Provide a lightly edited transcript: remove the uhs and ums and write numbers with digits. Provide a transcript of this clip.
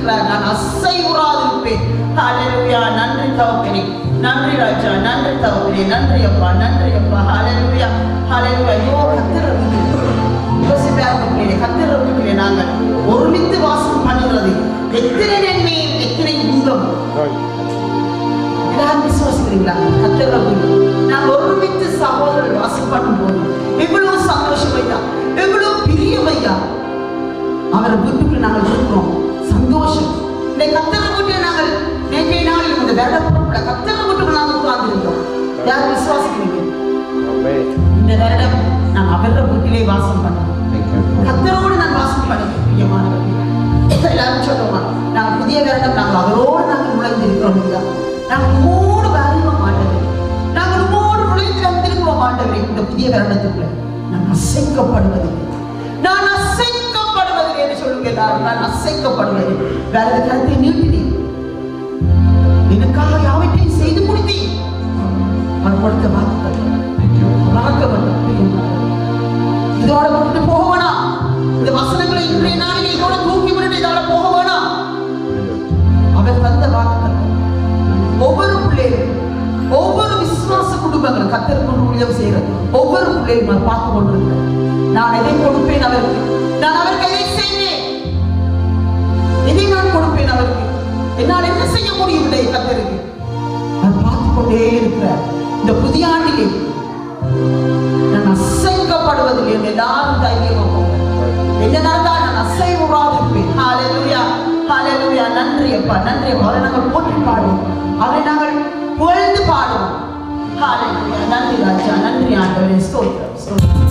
இருக்கிறார். நான் அசைவுறாதிருப்பேன். ஹalleluya. நன்றி தகப்பனே, நன்றி ராஜா, நன்றி தகப்பனே, நன்றி அப்பா, நன்றி அப்பா. ஹalleluya, ஹalleluya. கர்த்தர் வீட்டிலே நாங்கள் ஒருமித்து வாசம் பண்ணுகிறது எத்தனை நன்மை, எத்தனை இன்பம். எல்லாரும் விசுவாசிக்கிறீங்களா? கர்த்தர் நாங்கள் ஒருமித்து சகோதரர்கள் வாசம் பண்ணும்போது எவ்வளவு சந்தோஷம் ஐயா, எவ்வளவு பிரியம் ஐயா. அவரை வீட்டுக்குள்ள நாங்கள் இருக்கிறோம், சந்தோஷம். இந்த கர்த்தர் வீட்டில் நாங்கள் நேற்றைய நாளில் இந்த வருடப்புறப்பட கர்த்தர் வீட்டுக்குள்ள நாங்கள் உட்கார்ந்திருக்கிறோம். யார் விசுவாசிக்கிறீங்க? இந்த வருடம் நான் அவர வீட்டிலே வாசம் பண்ணேன். கர்த்தரோடு நான் வாசம் பண்ணேன். பிரியமானவர்களே, எல்லாரும் சொல்லுவோமா, நாங்கள் புதிய வருடம் நாங்கள் அவரோடு நாங்கள் நுழைந்திருக்கிறோம் இல்லையா? நாங்கள் மூணு வேலையும் மாட்டேன், நாங்கள் மூணு நுழைந்து வந்திருக்கிறோம் ஆண்டவரே. இந்த புதிய வருடத்துக்குள்ள நான் அசைக்கப்படுவதில்லை, நான் அசைக்கப்படுவதில்லை என்று சொல்லுங்க எல்லாரும். நான் அசைக்கப்படுவதில்லை. வேற எது கருத்தை நீட்டினேன், எனக்காக யாவற்றையும் செய்து முடித்தேன். அவர் கொடுத்த வாக்குகள் இதோட விட்டு போக வேணாம். இந்த வசனங்களை இன்றைய நாளில் இதோட தூக்கி விட்டு இதோட போக வேணாம். அவர் தந்த வாக்குகள் ஒவ்வொரு பிள்ளைகளும், ஒவ்வொரு விசுவாச குடும்பங்களும் கர்த்தர் கொண்டு ஊழியம் செய்கிற ஒவ்வொரு பிள்ளையும் நான் பார்த்து கொண்டிருக்கிறேன். நான் எதை கொடுப்பேன் அவருக்கு, நான் அவருக்கு எதை செய்வேன், எதை நான் கொடுப்பேன் அவருக்கு, என்னால் என்ன செய்ய முடியும் கர்த்தருக்கு நான் பார்த்து கொண்டே இருக்கிறேன். இந்த புதிய ஆண்டிலே நான் அசைக்கப்படுவதில்லை என்று எல்லாரும் தைரியமா போங்க. என்ன நடந்தால் நான் அசைவுறாதிருப்பேன். ஹalleluya, ஹalleluya. நன்றி அப்பா, நன்றி அப்பா. அதை நாங்கள் போற்றி பாடுவோம், அதை நாங்கள் புகழ்ந்து பாடுவோம். ஹalleluya. நன்றி ராஜா, நன்றி ஆண்டவரே. ஸ்தோத்திரம், ஸ்தோத்திரம்.